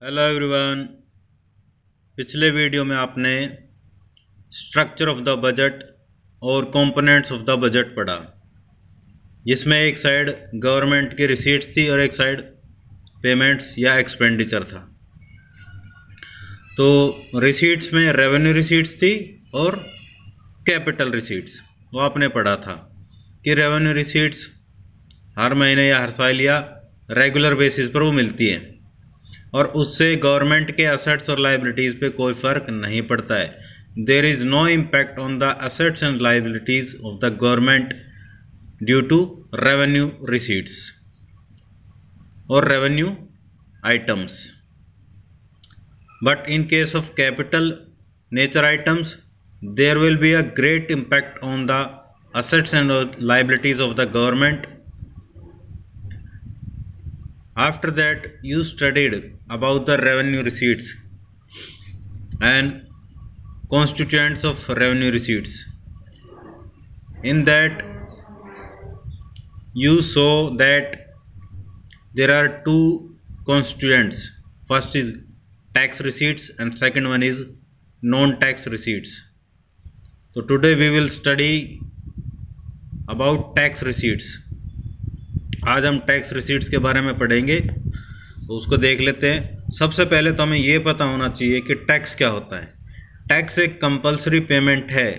Hello everyone. पिछले video में आपने स्ट्रक्चर ऑफ द बजट और कंपोनेंट्स ऑफ द बजट पढ़ा, जिसमें एक साइड गवर्नमेंट की रिसीट्स थी और एक साइड पेमेंट्स या एक्सपेंडिचर था। तो रिसीट्स में रेवेन्यू रिसीट्स थी और कैपिटल रिसीट्स, वो आपने पढ़ा था कि रेवेन्यू रिसीट्स हर महीने या हर साल या रेगुलर बेसिस पर वो मिलती हैं और उससे गवर्नमेंट के असेट्स और लाइबिलिटीज़ पे कोई फ़र्क नहीं पड़ता है। There is no impact on the assets and liabilities of the government due to revenue receipts और revenue items. But in case of capital nature items there will be a great impact on the assets and liabilities of the government. After that, you studied about the revenue receipts and constituents of revenue receipts. In that, you saw that there are two constituents. First is tax receipts and second one is non-tax receipts. So today we will study about tax receipts. आज हम tax receipts के बारे में पढ़ेंगे, तो उसको देख लेते हैं। सबसे पहले तो हमें ये पता होना चाहिए कि टैक्स क्या होता है। टैक्स एक कंपलसरी पेमेंट है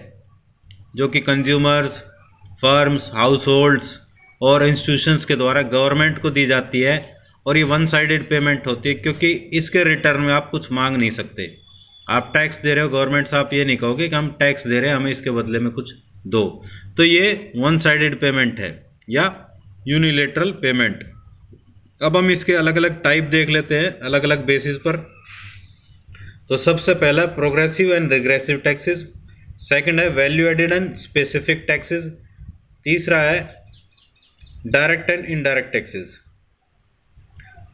जो कि कंज्यूमर्स, फर्म्स, हाउस होल्ड्स और इंस्टीट्यूशंस के द्वारा गवर्नमेंट को दी जाती है और ये वन साइडेड पेमेंट होती है, क्योंकि इसके रिटर्न में आप कुछ मांग नहीं सकते। आप टैक्स दे रहे हो गवर्नमेंट से, आप ये नहीं कहोगे कि हम टैक्स दे रहे हैं, हमें इसके बदले में कुछ दो। तो ये वन साइडेड पेमेंट है या यूनिलेटरल पेमेंट। अब हम इसके अलग अलग टाइप देख लेते हैं अलग अलग बेसिस पर। तो सबसे पहला progressive and regressive taxes, second है value added and specific taxes, तीसरा है डायरेक्ट एंड इनडायरेक्ट टैक्सेस।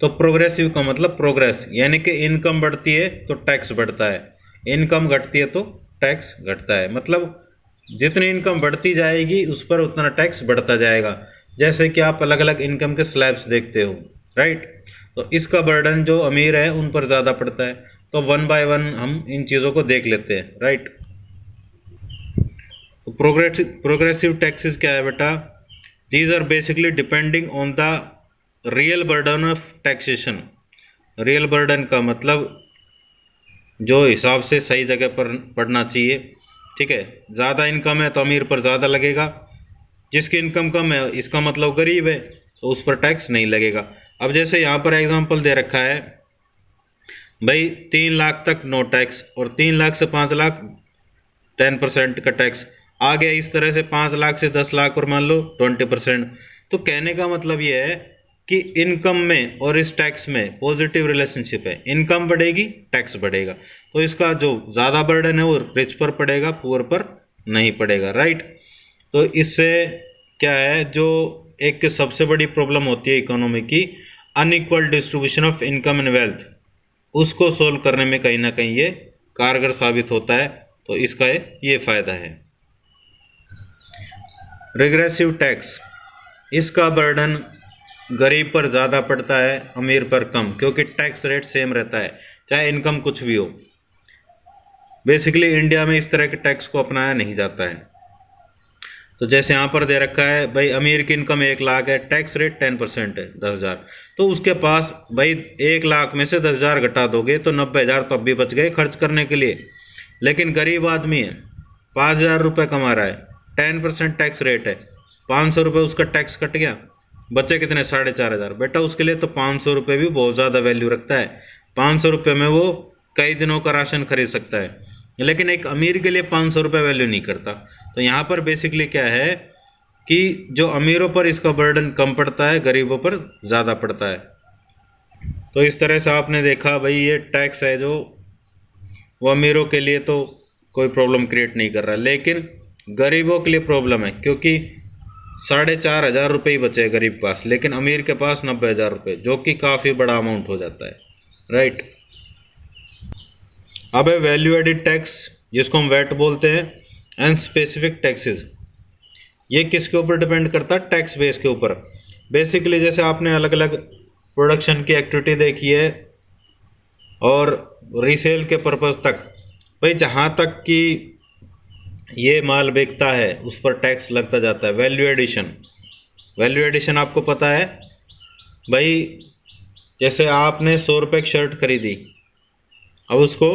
तो प्रोग्रेसिव का मतलब प्रोग्रेस, यानी कि इनकम बढ़ती है तो टैक्स बढ़ता है, इनकम घटती है तो टैक्स घटता है। मतलब जितनी इनकम बढ़ती जाएगी उस पर उतना टैक्स बढ़ता जाएगा। जैसे कि आप अलग अलग इनकम के स्लैब्स देखते हो, राइट। तो इसका बर्डन जो अमीर है उन पर ज़्यादा पड़ता है। तो वन बाय वन हम इन चीज़ों को देख लेते हैं, राइट। तो प्रोग्रेसिव टैक्सेस क्या है बेटा? These are basically depending on the real burden of taxation. Real burden का मतलब जो हिसाब से सही जगह पर पड़ना चाहिए, ठीक है। ज़्यादा इनकम है तो अमीर पर ज़्यादा लगेगा, जिसकी इनकम कम है इसका मतलब गरीब है तो उस पर टैक्स नहीं लगेगा। अब जैसे यहाँ पर एग्जांपल दे रखा है भाई 3 लाख तक नो टैक्स और 3 लाख से 5 लाख 10% का टैक्स आ गया। इस तरह से 5 लाख से 10 लाख पर मान लो 20%। तो कहने का मतलब ये है कि इनकम में और इस टैक्स में पॉजिटिव रिलेशनशिप है। इनकम बढ़ेगी टैक्स बढ़ेगा, तो इसका जो ज़्यादा बर्डन है वो रिच पर पड़ेगा, पुअर पर नहीं पड़ेगा, राइट। तो इससे क्या है, जो एक सबसे बड़ी प्रॉब्लम होती है इकोनॉमी की, unequal distribution of income and wealth, उसको सोल्व करने में कहीं ना कहीं ये कारगर साबित होता है। तो इसका ये फ़ायदा है। रिग्रेसिव टैक्स, इसका बर्डन गरीब पर ज़्यादा पड़ता है, अमीर पर कम, क्योंकि टैक्स रेट सेम रहता है चाहे इनकम कुछ भी हो। बेसिकली इंडिया में इस तरह के टैक्स को अपनाया नहीं जाता है। तो जैसे यहाँ पर दे रखा है भाई अमीर की इनकम 1 लाख है, टैक्स रेट 10% है 10,000, तो उसके पास भाई 1 लाख में से 10,000 घटा दोगे तो 90,000 तो अब भी बच गए खर्च करने के लिए। लेकिन गरीब आदमी है, 5,000 रुपये कमा रहा है, 10% टैक्स रेट है, 500 रुपये उसका टैक्स कट गया, बच्चे कितने 4,500। बेटा उसके लिए तो 500 रुपये भी बहुत ज़्यादा वैल्यू रखता है। 500 रुपये में वो कई दिनों का राशन खरीद सकता है, लेकिन एक अमीर के लिए 500 रुपये वैल्यू नहीं करता। तो यहाँ पर बेसिकली क्या है कि जो अमीरों पर इसका बर्डन कम पड़ता है, गरीबों पर ज़्यादा पड़ता है। तो इस तरह से आपने देखा भाई ये टैक्स है जो वो अमीरों के लिए तो कोई प्रॉब्लम क्रिएट नहीं कर रहा, लेकिन गरीबों के लिए प्रॉब्लम है, क्योंकि 4,500 रुपये ही बचे गरीब के पास, लेकिन अमीर के पास 90,000 रुपये, जो कि काफ़ी बड़ा अमाउंट हो जाता है, राइट। अब है वैल्यू एडिड टैक्स, जिसको हम वैट बोलते हैं, एंड स्पेसिफिक टैक्सेस। ये किसके ऊपर डिपेंड करता है? टैक्स बेस के ऊपर। बेसिकली जैसे आपने अलग अलग प्रोडक्शन की एक्टिविटी देखी है, और रीसेल के पर्पज़ तक भाई जहाँ तक कि ये माल बिकता है उस पर टैक्स लगता जाता है। वैल्यू एडिशन, वैल्यू एडिशन आपको पता है भाई, जैसे आपने 100 रुपये की शर्ट खरीदी, अब उसको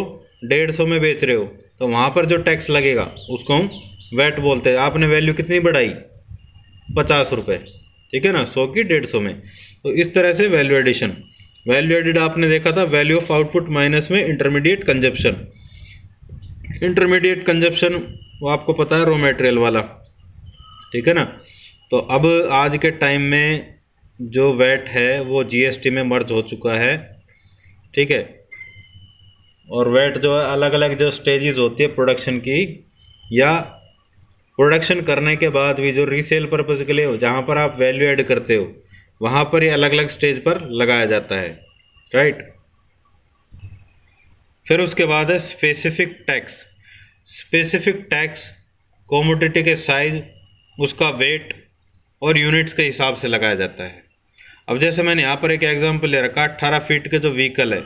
150 में बेच रहे हो, तो वहाँ पर जो टैक्स लगेगा उसको हम वैट बोलते हैं। आपने वैल्यू कितनी बढ़ाई, 50 रुपये, ठीक है ना, 100 की 150 में। तो इस तरह से वैल्यू एडिशन। वैल्यू एडिड आपने देखा था वैल्यू ऑफ आउटपुट माइनस में इंटरमीडिएट कंजप्शन। इंटरमीडिएट कंजप्शन वो आपको पता है, रॉ मटेरियल वाला, ठीक है ना। तो अब आज के टाइम में जो वैट है वो जीएसटी में मर्ज हो चुका है, ठीक है। और वैट जो है अलग अलग जो स्टेजेस होती है प्रोडक्शन की, या प्रोडक्शन करने के बाद भी जो रीसेल पर्पज़ के लिए हो, जहाँ पर आप वैल्यू ऐड करते हो, वहाँ पर ये अलग अलग स्टेज पर लगाया जाता है, राइट। फिर उसके बाद है specific tax. Specific tax commodity के साइज, उसका वेट और यूनिट्स के हिसाब से लगाया जाता है। अब जैसे मैंने यहाँ पर एक एग्जांपल ले रखा, 18 फीट के जो व्हीकल है,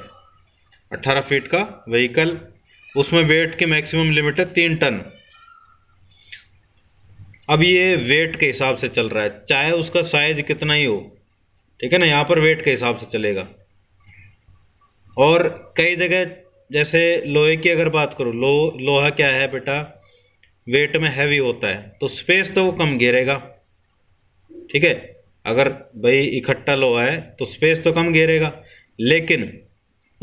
18 फीट का व्हीकल, उसमें वेट की मैक्सिमम लिमिट है 3 टन। अब ये वेट के हिसाब से चल रहा है, चाहे उसका साइज कितना ही हो, ठीक है ना, यहाँ पर वेट के हिसाब से चलेगा। और कई जगह जैसे लोहे की अगर बात करूँ, लोहा क्या है बेटा, वेट में हैवी होता है, तो स्पेस तो वो कम घेरेगा, ठीक है। अगर भाई इकट्ठा लोहा है तो स्पेस तो कम घेरेगा, लेकिन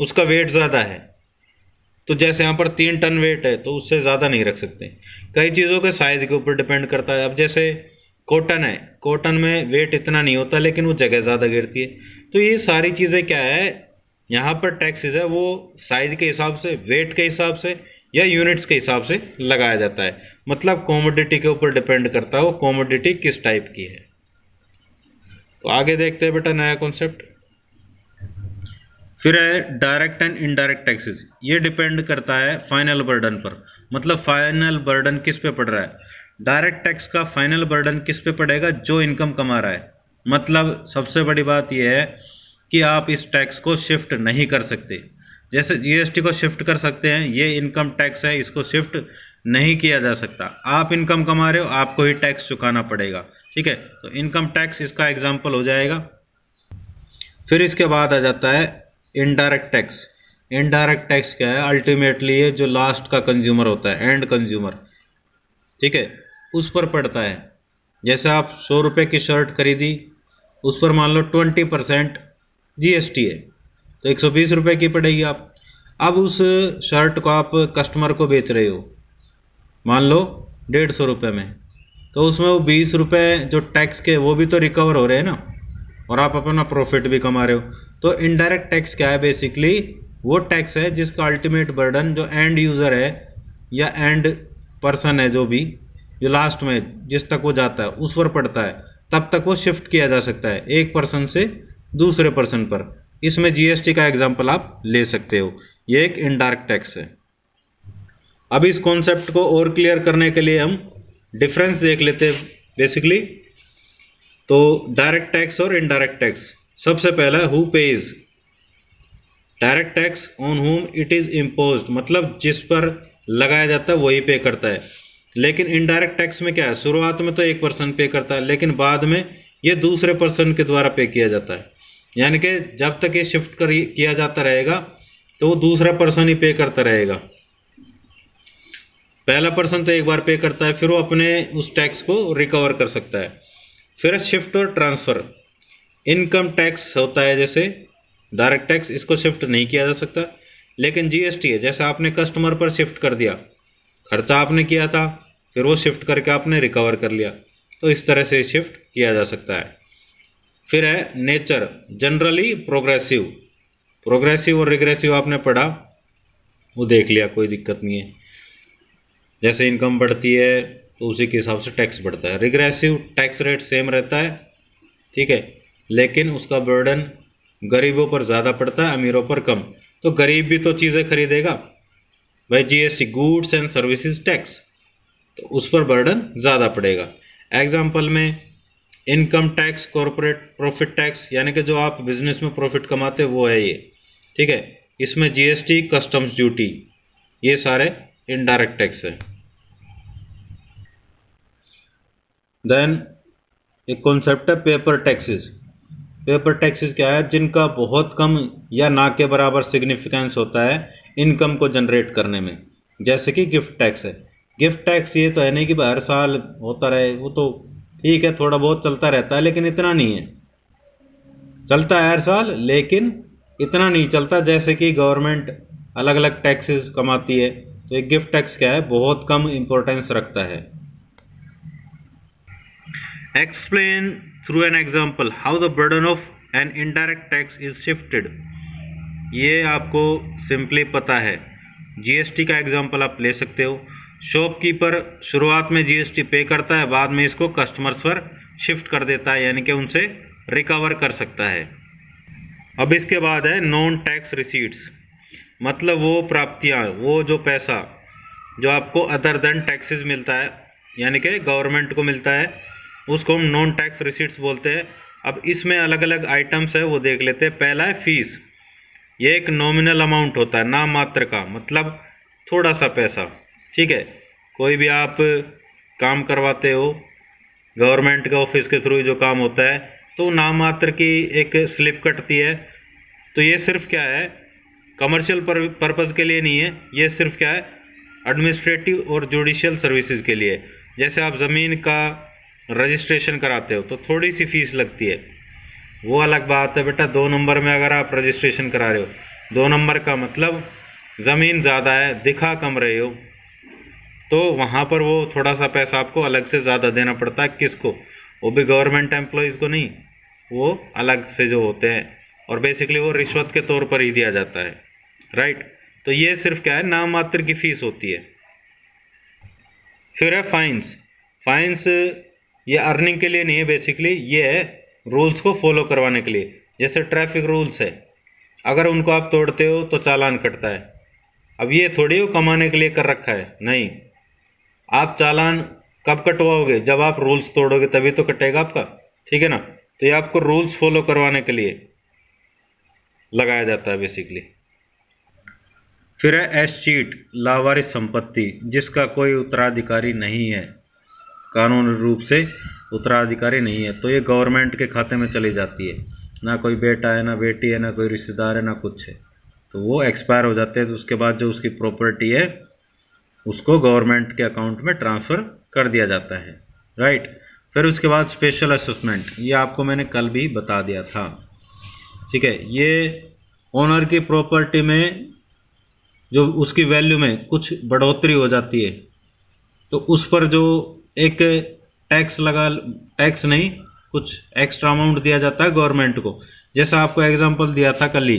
उसका वेट ज़्यादा है, तो जैसे यहाँ पर 3 टन वेट है तो उससे ज़्यादा नहीं रख सकते। कई चीज़ों के साइज़ के ऊपर डिपेंड करता है। अब जैसे कॉटन है, कॉटन में वेट इतना नहीं होता लेकिन वो जगह ज़्यादा घेरती है। तो ये सारी चीज़ें क्या है, यहाँ पर टैक्सेस है वो साइज़ के हिसाब से, वेट के हिसाब से या यूनिट्स के हिसाब से लगाया जाता है। मतलब कॉमोडिटी के ऊपर डिपेंड करता है वो कॉमोडिटी किस टाइप की है। तो आगे देखते हैं बेटा नया कॉन्सेप्ट। फिर है डायरेक्ट एंड इनडायरेक्ट टैक्सेस। ये डिपेंड करता है फाइनल बर्डन पर, मतलब फाइनल बर्डन किस पे पड़ रहा है। डायरेक्ट टैक्स का फाइनल बर्डन किस पे पड़ेगा, जो इनकम कमा रहा है। मतलब सबसे बड़ी बात यह है कि आप इस टैक्स को शिफ्ट नहीं कर सकते। जैसे जीएसटी को शिफ्ट कर सकते हैं, ये इनकम टैक्स है, इसको शिफ्ट नहीं किया जा सकता। आप इनकम कमा रहे हो, आपको ही टैक्स चुकाना पड़ेगा, ठीक है। तो इनकम टैक्स इसका एग्जाम्पल हो जाएगा। फिर इसके बाद आ जाता है इनडायरेक्ट टैक्स। इनडायरेक्ट टैक्स क्या है, अल्टीमेटली ये जो लास्ट का कंज्यूमर होता है, एंड कंज्यूमर, ठीक है, उस पर पड़ता है। जैसे आप 100 रुपये की शर्ट खरीदी, उस पर मान लो 20% जीएसटी है, तो 120 रुपये की पड़ेगी आप। अब उस शर्ट को आप कस्टमर को बेच रहे हो मान लो 150 रुपये में, तो उसमें वो 20 रुपये जो टैक्स के वो भी तो रिकवर हो रहे हैं ना, और आप अपना प्रॉफिट भी कमा रहे हो। तो इनडायरेक्ट टैक्स क्या है, बेसिकली वो टैक्स है जिसका अल्टीमेट बर्डन जो एंड यूज़र है या एंड पर्सन है, जो भी जो लास्ट में जिस तक वो जाता है उस पर पड़ता है। तब तक वो शिफ्ट किया जा सकता है एक पर्सन से दूसरे पर्सन पर। इसमें जीएसटी का एग्जाम्पल आप ले सकते हो। ये एक इनडायरेक्ट टैक्स है। अब इस कॉन्सेप्ट को और क्लियर करने के लिए हम डिफरेंस देख लेते हैं बेसिकली। तो डायरेक्ट टैक्स और इनडायरेक्ट टैक्स। सबसे पहला who page. Direct tax on हुम इट इज़ इम्पोज्ड, मतलब जिस पर लगाया जाता है वही पे करता है। लेकिन इनडायरेक्ट टैक्स में क्या है, शुरुआत में तो एक पर्सन पे करता है, लेकिन बाद में ये दूसरे पर्सन के द्वारा पे किया जाता है। यानी कि जब तक ये शिफ्ट किया जाता रहेगा तो वो दूसरा पर्सन ही पे करता रहेगा। पहला पर्सन तो एक बार पे करता है, फिर वो अपने उस टैक्स को रिकवर कर सकता है। फिर शिफ्ट और ट्रांसफ़र। इनकम टैक्स होता है जैसे डायरेक्ट टैक्स, इसको शिफ्ट नहीं किया जा सकता। लेकिन जीएसटी है, जैसे आपने कस्टमर पर शिफ्ट कर दिया, खर्चा आपने किया था, फिर वो शिफ्ट करके आपने रिकवर कर लिया, तो इस तरह से शिफ्ट किया जा सकता है। फिर है नेचर, जनरली प्रोग्रेसिव। प्रोग्रेसिव और रिग्रेसिव आपने पढ़ा, वो देख लिया, कोई दिक्कत नहीं है। जैसे इनकम बढ़ती है तो उसी के हिसाब से टैक्स बढ़ता है। रिग्रेसिव टैक्स रेट सेम रहता है, ठीक है, लेकिन उसका बर्डन गरीबों पर ज़्यादा पड़ता है, अमीरों पर कम। तो गरीब भी तो चीज़ें खरीदेगा भाई, GST goods and services tax, तो उस पर बर्डन ज़्यादा पड़ेगा। एग्जाम्पल में income tax, corporate profit tax, यानी कि जो आप बिजनेस में प्रॉफिट कमाते हो वो है ये, ठीक है। इसमें जीएसटी, कस्टम्स ड्यूटी, ये सारे इनडायरेक्ट टैक्स है। देन एक कॉन्सेप्ट है पेपर टैक्सेस। पेपर टैक्सेस क्या है? जिनका बहुत कम या ना के बराबर सिग्निफिकेंस होता है इनकम को जनरेट करने में, जैसे कि गिफ्ट टैक्स है। गिफ्ट टैक्स ये तो है नहीं कि हर साल होता रहे, वो तो ठीक है थोड़ा बहुत चलता रहता है, लेकिन इतना नहीं है। चलता है हर साल लेकिन इतना नहीं चलता जैसे कि गवर्नमेंट अलग अलग टैक्सेस कमाती है। तो एक गिफ्ट टैक्स क्या है? बहुत कम इम्पोर्टेंस रखता है। Explain through an example how the burden of an indirect tax is shifted। ये आपको सिंपली पता है। जीएसटी का एग्जांपल आप ले सकते हो। शॉपकीपर शुरुआत में जीएसटी पे करता है, बाद में इसको कस्टमर्स पर शिफ्ट कर देता है, यानी कि उनसे रिकवर कर सकता है। अब इसके बाद है नॉन टैक्स रिसीट्स, मतलब वो प्राप्तियाँ, वो जो पैसा जो आपको अदर देन टैक्सेस मिलता है, यानी कि गवर्नमेंट को मिलता है, उसको हम नॉन टैक्स रिसीट्स बोलते हैं। अब इसमें अलग अलग आइटम्स है, वो देख लेते हैं। पहला है फीस। ये एक नॉमिनल अमाउंट होता है, नाम मात्र का, मतलब थोड़ा सा पैसा। ठीक है, कोई भी आप काम करवाते हो गवर्नमेंट के ऑफिस के थ्रू जो काम होता है, तो नाम मात्र की एक स्लिप कटती है। तो ये सिर्फ क्या है, कमर्शियल पर्पज़ के लिए नहीं है, ये सिर्फ क्या है, एडमिनिस्ट्रेटिव और जुडिशियल सर्विसेज के लिए। जैसे आप ज़मीन का रजिस्ट्रेशन कराते हो तो थोड़ी सी फीस लगती है, वो अलग बात है बेटा। 2 नंबर में अगर आप रजिस्ट्रेशन करा रहे हो, 2 नंबर का मतलब ज़मीन ज़्यादा है, दिखा कम रहे हो, तो वहाँ पर वो थोड़ा सा पैसा आपको अलग से ज़्यादा देना पड़ता है। किसको? वो भी गवर्नमेंट एम्प्लॉयज़ को नहीं, वो अलग से जो होते हैं, और बेसिकली वो रिश्वत के तौर पर ही दिया जाता है। राइट, तो ये सिर्फ क्या है, नाम मात्र की फ़ीस होती है। फिर है फाइन्स। फाइन्स ये अर्निंग के लिए नहीं है, बेसिकली ये है रूल्स को फॉलो करवाने के लिए। जैसे ट्रैफिक रूल्स है, अगर उनको आप तोड़ते हो तो चालान कटता है। अब ये थोड़ी हो कमाने के लिए कर रखा है, नहीं। आप चालान कब कटवाओगे? जब आप रूल्स तोड़ोगे तभी तो कटेगा आपका, ठीक है ना। तो ये आपको रूल्स फॉलो करवाने के लिए लगाया जाता है बेसिकली। फिर है एस्टेट, लावारिस संपत्ति, जिसका कोई उत्तराधिकारी नहीं है, कानूनी रूप से उत्तराधिकारी नहीं है, तो ये गवर्नमेंट के खाते में चली जाती है। ना कोई बेटा है, ना बेटी है, ना कोई रिश्तेदार है, ना कुछ है, तो वो एक्सपायर हो जाते हैं। तो उसके बाद जो उसकी प्रॉपर्टी है उसको गवर्नमेंट के अकाउंट में ट्रांसफ़र कर दिया जाता है। राइट, फिर उसके बाद स्पेशल असेसमेंट, ये आपको मैंने कल भी बता दिया था। ठीक है, ये ओनर की प्रॉपर्टी में जो उसकी वैल्यू में कुछ बढ़ोतरी हो जाती है, तो उस पर जो एक टैक्स नहीं, कुछ एक्स्ट्रा अमाउंट दिया जाता है गवर्नमेंट को। जैसा आपको एग्जांपल दिया था कल ही,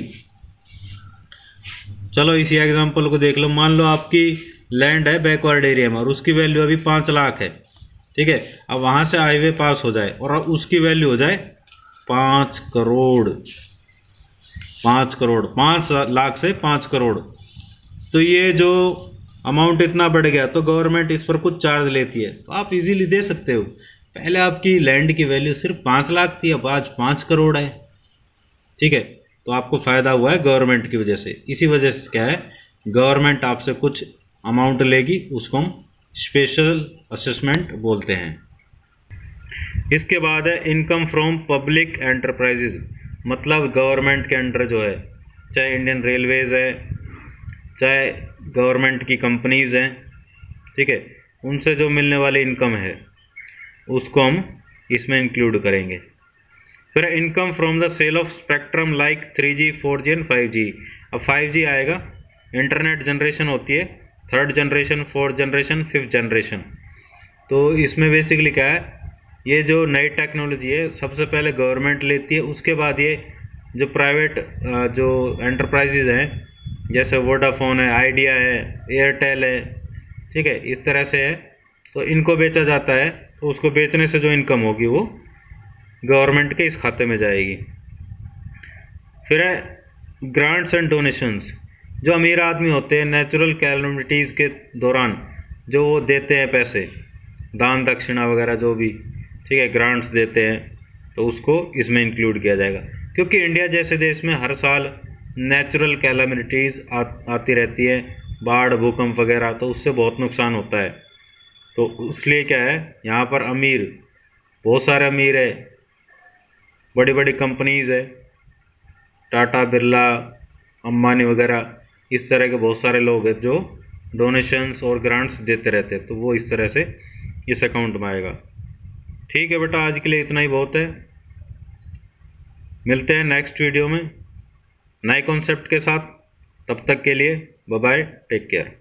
चलो इसी एग्जांपल को देख लो। मान लो आपकी लैंड है बैकवर्ड एरिया में और उसकी वैल्यू अभी 5 लाख है, ठीक है। अब वहाँ से हाईवे पास हो जाए और उसकी वैल्यू हो जाए 5 करोड़, 5 लाख से 5 करोड़, तो ये जो अमाउंट इतना बढ़ गया तो गवर्नमेंट इस पर कुछ चार्ज लेती है। तो आप इजीली दे सकते हो। पहले आपकी लैंड की वैल्यू सिर्फ 5 लाख थी, अब आज 5 करोड़ है, ठीक है। तो आपको फ़ायदा हुआ है गवर्नमेंट की वजह से। इसी वजह से क्या है, गवर्नमेंट आपसे कुछ अमाउंट लेगी, उसको हम स्पेशल असेसमेंट बोलते हैं। इसके बाद है इनकम फ्रॉम पब्लिक एंटरप्राइजेज, मतलब गवर्नमेंट के अंडर जो है, चाहे इंडियन रेलवेज़ है, चाहे गवर्नमेंट की कंपनीज़ हैं, ठीक है, उनसे जो मिलने वाली इनकम है उसको हम इसमें इंक्लूड करेंगे। फिर income from the sale of spectrum like 3G, 4G and 5G। अब 5G आएगा, इंटरनेट जनरेशन होती है, 3rd generation, 4th generation, 5th generation. तो इसमें बेसिकली क्या है, ये जो नई टेक्नोलॉजी है सबसे पहले गवर्नमेंट लेती है, उसके बाद ये जो प्राइवेट जो एंटरप्राइजेज हैं, जैसे वोडाफोन है, आइडिया है, एयरटेल है, ठीक है, इस तरह से है, तो इनको बेचा जाता है। तो उसको बेचने से जो इनकम होगी वो गवर्नमेंट के इस खाते में जाएगी। फिर है ग्रांट्स एंड डोनेशंस, जो अमीर आदमी होते हैं नेचुरल कैलमिटीज़ के दौरान जो वो देते हैं पैसे, दान दक्षिणा वगैरह जो भी, ठीक है, ग्रांट्स देते हैं, तो उसको इसमें इंक्लूड किया जाएगा। क्योंकि इंडिया जैसे देश में हर साल नेचुरल कैलामिटीज़ आती रहती है, बाढ़ भूकंप वगैरह, तो उससे बहुत नुकसान होता है। तो इसलिए क्या है, यहाँ पर अमीर बहुत सारे अमीर है, बड़ी बड़ी कंपनीज़ है, टाटा बिरला अंबानी वगैरह, इस तरह के बहुत सारे लोग हैं जो डोनेशंस और ग्रांट्स देते रहते हैं, तो वो इस तरह से इस अकाउंट में आएगा। ठीक है बेटा, आज के लिए इतना ही बहुत है। मिलते हैं नेक्स्ट वीडियो में नए कॉन्सेप्ट के साथ। तब तक के लिए बाय बाय, टेक केयर।